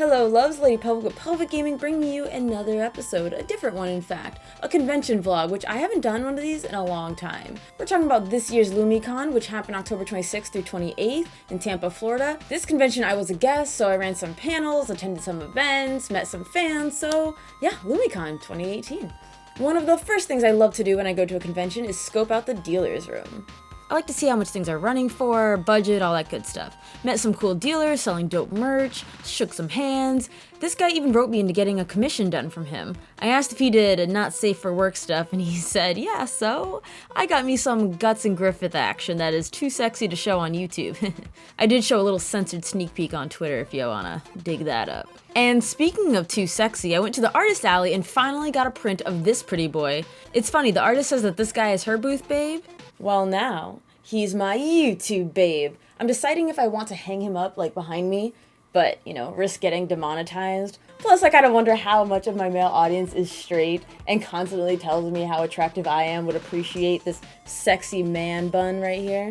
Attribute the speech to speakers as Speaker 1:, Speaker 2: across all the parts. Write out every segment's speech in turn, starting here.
Speaker 1: Hello loves, Lady Pelvic with Pelvic Gaming bringing you another episode, a different one in fact, a convention vlog, which I haven't done one of these in a long time. We're talking about this year's LumiCon, which happened October 26th through 28th in Tampa, Florida. This convention I was a guest, so I ran some panels, attended some events, met some fans, so yeah, LumiCon 2018. One of the first things I love to do when I go to a convention is scope out the dealer's room. I like to see how much things are running for, budget, all that good stuff. Met some cool dealers selling dope merch, shook some hands. This guy even wrote me into getting a commission done from him. I asked if he did a not safe for work stuff and he said, yeah, so I got me some Guts and Griffith action that is too sexy to show on YouTube. I did show a little censored sneak peek on Twitter if you wanna dig that up. And speaking of too sexy, I went to the artist alley and finally got a print of this pretty boy. It's funny, the artist says that this guy is her booth babe. Well now, he's my YouTube babe. I'm deciding if I want to hang him up like behind me, but risk getting demonetized. Plus I kind of wonder how much of my male audience is straight and constantly tells me how attractive I am, would appreciate this sexy man bun right here.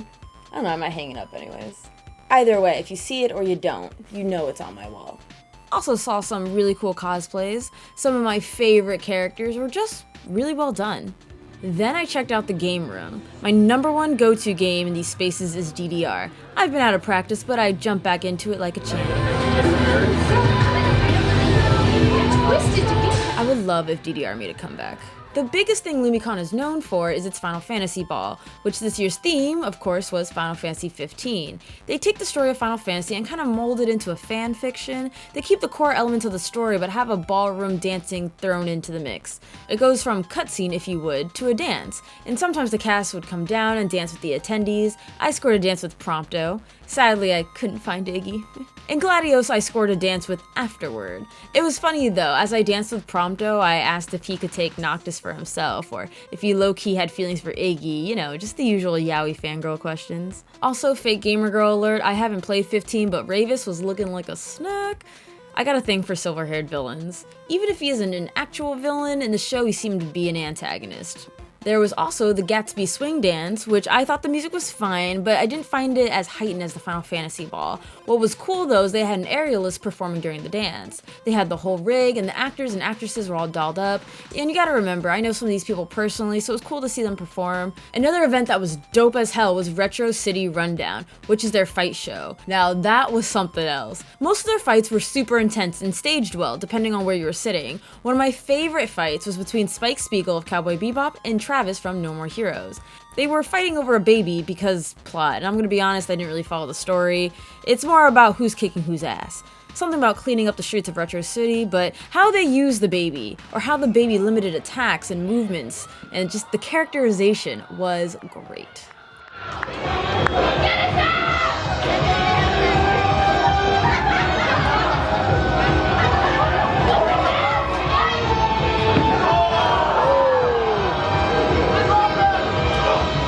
Speaker 1: I don't know, I might hang it up anyways. Either way, if you see it or you don't, you know it's on my wall. Also saw some really cool cosplays. Some of my favorite characters were just really well done. Then I checked out the game room. My number one go-to game in these spaces is DDR. I've been out of practice, but I jump back into it like a champ. I would love if DDR made a comeback. The biggest thing LumiCon is known for is its Final Fantasy Ball, which this year's theme, of course, was Final Fantasy 15. They take the story of Final Fantasy and kind of mold it into a fan fiction. They keep the core elements of the story, but have a ballroom dancing thrown into the mix. It goes from cutscene, if you would, to a dance, and sometimes the cast would come down and dance with the attendees. I scored a dance with Prompto. Sadly, I couldn't find Iggy. In Gladios, I scored a dance with Afterward. It was funny though, as I danced with Prompto, I asked if he could take Noctis for himself, or if he low-key had feelings for Iggy, just the usual yaoi fangirl questions. Also, fake gamer girl alert, I haven't played 15, but Ravis was looking like a snack. I got a thing for silver-haired villains. Even if he isn't an actual villain, in the show he seemed to be an antagonist. There was also the Gatsby swing dance, which I thought the music was fine, but I didn't find it as heightened as the Final Fantasy Ball. What was cool though is they had an aerialist performing during the dance. They had the whole rig, and the actors and actresses were all dolled up. And you gotta remember, I know some of these people personally, so it was cool to see them perform. Another event that was dope as hell was Retro City Rundown, which is their fight show. Now that was something else. Most of their fights were super intense and staged well, depending on where you were sitting. One of my favorite fights was between Spike Spiegel of Cowboy Bebop and Travis from No More Heroes. They were fighting over a baby because plot, and I'm gonna be honest, I didn't really follow the story. It's more about who's kicking whose ass. Something about cleaning up the streets of Retro City, but how they used the baby, or how the baby limited attacks and movements, and just the characterization was great.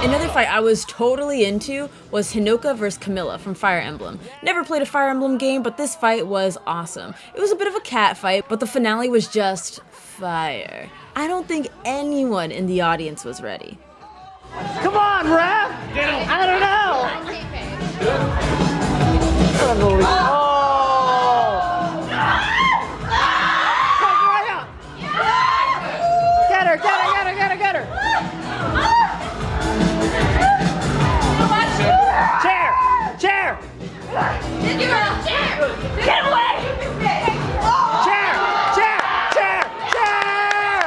Speaker 1: Another fight I was totally into was Hinoka vs. Camilla from Fire Emblem. Never played a Fire Emblem game, but this fight was awesome. It was a bit of a cat fight, but the finale was just fire. I don't think anyone in the audience was ready.
Speaker 2: Come on, ref! I don't know! Oh! Right up! Get her, get her, get her, get her, get her! Chair! Chair! Get away! Chair! Chair! Chair! Chair!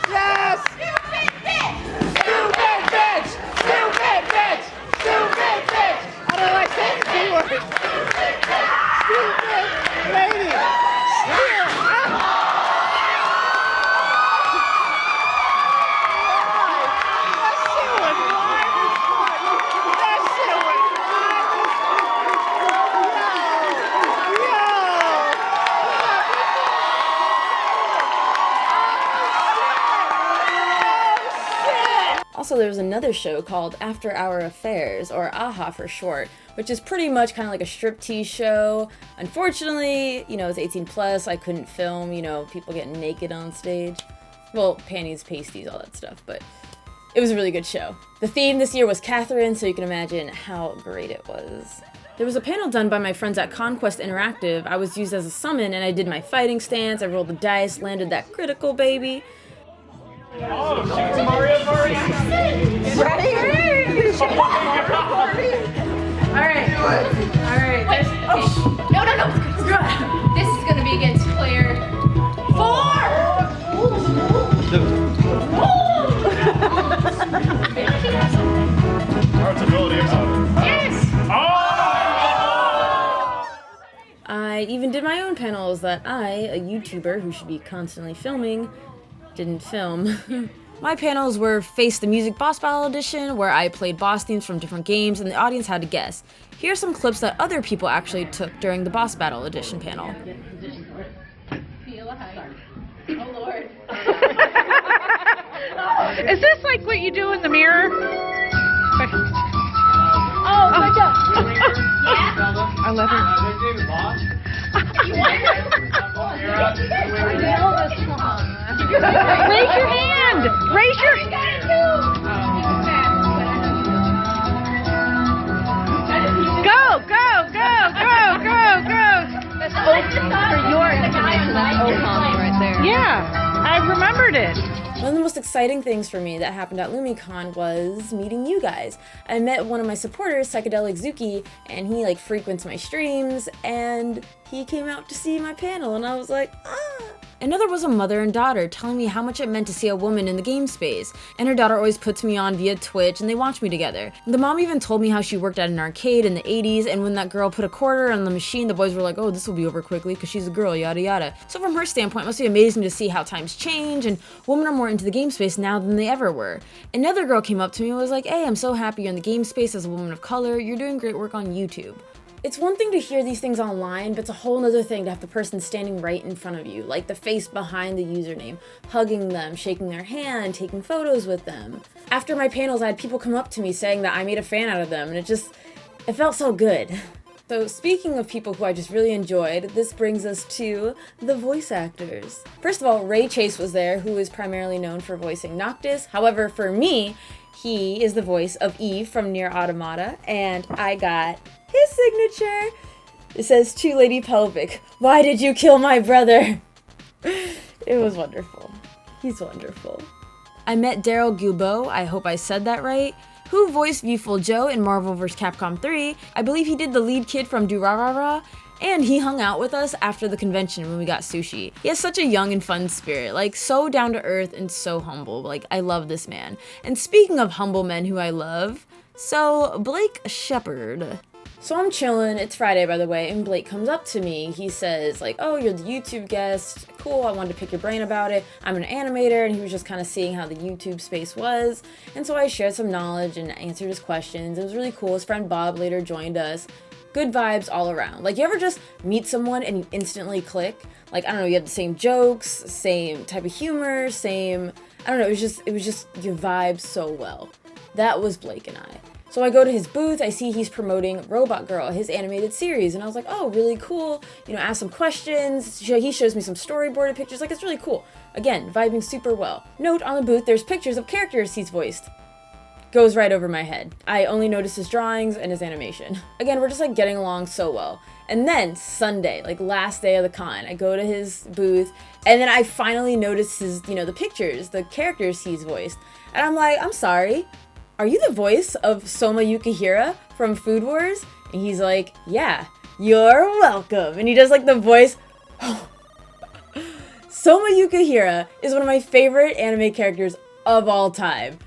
Speaker 2: Yes! Stupid bitch! Stupid bitch! Stupid bitch! Stupid bitch! How do I say the word? Stupid lady!
Speaker 1: Also, there was another show called After Hour Affairs, or AHA for short, which is pretty much kind of like a striptease show. Unfortunately, it's 18 plus, I couldn't film, people getting naked on stage. Well, panties, pasties, all that stuff, but it was a really good show. The theme this year was Catherine, so you can imagine how great it was. There was a panel done by my friends at Conquest Interactive. I was used as a summon and I did my fighting stance, I rolled the dice, landed that critical baby.
Speaker 2: Oh, Super Mario Party!
Speaker 3: Ready?
Speaker 1: Alright. Alright.
Speaker 3: Wait, okay. No. This is gonna be against player 4!
Speaker 2: Yes! Oh!
Speaker 1: I even did my own panels that I, a YouTuber who should be constantly filming, didn't film. My panels were Face the Music Boss Battle Edition, where I played boss themes from different games and the audience had to guess. Here are some clips that other people actually took during the Boss Battle Edition panel.
Speaker 3: Feel a height. Oh Lord.
Speaker 4: Is this like what you do in the mirror?
Speaker 3: Oh, good job.
Speaker 4: I love her.
Speaker 3: You want her?
Speaker 4: Raise your hand! Raise your hand! Go!
Speaker 3: That's for your information. That's OCOM right there.
Speaker 4: Yeah, I remembered it.
Speaker 1: One of the most exciting things for me that happened at LumiCon was meeting you guys. I met one of my supporters, Psychedelic Zuki, and he like frequents my streams, and he came out to see my panel, and I was like, ah. Another was a mother and daughter telling me how much it meant to see a woman in the game space, and her daughter always puts me on via Twitch and they watch me together. The mom even told me how she worked at an arcade in the 80s, and when that girl put a quarter on the machine, the boys were like, oh, this will be over quickly because she's a girl, yada yada. So from her standpoint, it must be amazing to see how times change and women are more into the game space now than they ever were. Another girl came up to me and was like, hey, I'm so happy you're in the game space as a woman of color, you're doing great work on YouTube. It's one thing to hear these things online, but it's a whole other thing to have the person standing right in front of you, like the face behind the username, hugging them, shaking their hand, taking photos with them. After my panels, I had people come up to me saying that I made a fan out of them, and it felt so good. So speaking of people who I just really enjoyed, this brings us to the voice actors. First of all, Ray Chase was there, who is primarily known for voicing Noctis. However, for me, he is the voice of Eve from Nier Automata, and I got his signature. It says, to Lady Pelvic, why did you kill my brother? It was wonderful. He's wonderful. I met Daryl Gilbo, I hope I said that right, who voiced Viewful Joe in Marvel vs. Capcom 3. I believe he did the lead kid from Durarara, and he hung out with us after the convention when we got sushi. He has such a young and fun spirit, like so down to earth and so humble. Like, I love this man. And speaking of humble men who I love, so Blake Shepard. So I'm chilling, it's Friday by the way, and Blake comes up to me. He says like, oh, you're the YouTube guest, cool, I wanted to pick your brain about it. I'm an animator, and he was just kind of seeing how the YouTube space was. And so I shared some knowledge and answered his questions. It was really cool. His friend Bob later joined us. Good vibes all around. Like, you ever just meet someone and you instantly click? Like, I don't know, you have the same jokes, same type of humor, same, I don't know, it was just you vibe so well. That was Blake and I. So I go to his booth, I see he's promoting Robot Girl, his animated series, and I was like, oh, really cool. You know, ask some questions. He shows me some storyboarded pictures, like, it's really cool. Again, vibing super well. Note on the booth, there's pictures of characters he's voiced. Goes right over my head. I only notice his drawings and his animation. Again, we're just like getting along so well. And then Sunday, like last day of the con, I go to his booth, and then I finally notice his, you know, the pictures, the characters he's voiced. And I'm like, I'm sorry, are you the voice of Soma Yukihira from Food Wars? And he's like, yeah, you're welcome. And he does like the voice. Soma Yukihira is one of my favorite anime characters of all time.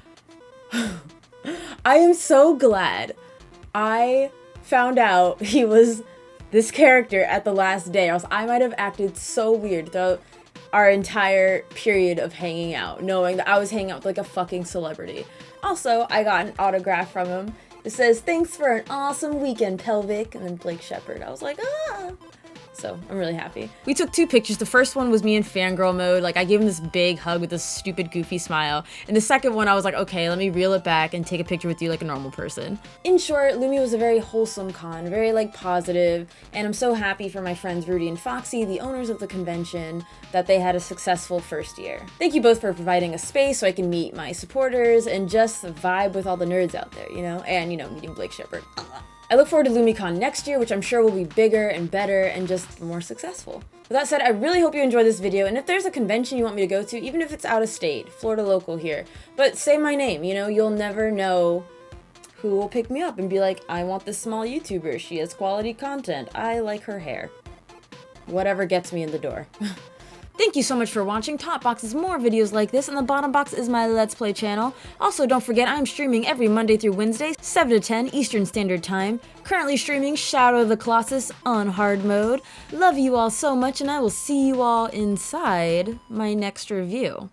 Speaker 1: I am so glad I found out he was this character at the last day, or else I might have acted so weird throughout our entire period of hanging out, knowing that I was hanging out with like a fucking celebrity. Also, I got an autograph from him. It says, thanks for an awesome weekend, Pelvic, and then Blake Shepard. I was like, ah. So I'm really happy. We took 2 pictures. The first one was me in fangirl mode. Like, I gave him this big hug with this stupid goofy smile. And the second one, I was like, okay, let me reel it back and take a picture with you like a normal person. In short, Lumi was a very wholesome con, very like positive, and I'm so happy for my friends Rudy and Foxy, the owners of the convention, that they had a successful first year. Thank you both for providing a space so I can meet my supporters and just vibe with all the nerds out there, you know, and, you know, meeting Blake Shepard. I look forward to LumiCon next year, which I'm sure will be bigger and better and just more successful. With that said, I really hope you enjoyed this video, and if there's a convention you want me to go to, even if it's out of state, Florida local here, but say my name, you know, you'll never know who will pick me up and be like, I want this small YouTuber, she has quality content, I like her hair. Whatever gets me in the door. Thank you so much for watching. Top box is more videos like this, and the bottom box is my Let's Play channel. Also, don't forget I'm streaming every Monday through Wednesday, 7 to 10 Eastern Standard Time. Currently streaming Shadow of the Colossus on hard mode. Love you all so much, and I will see you all inside my next review.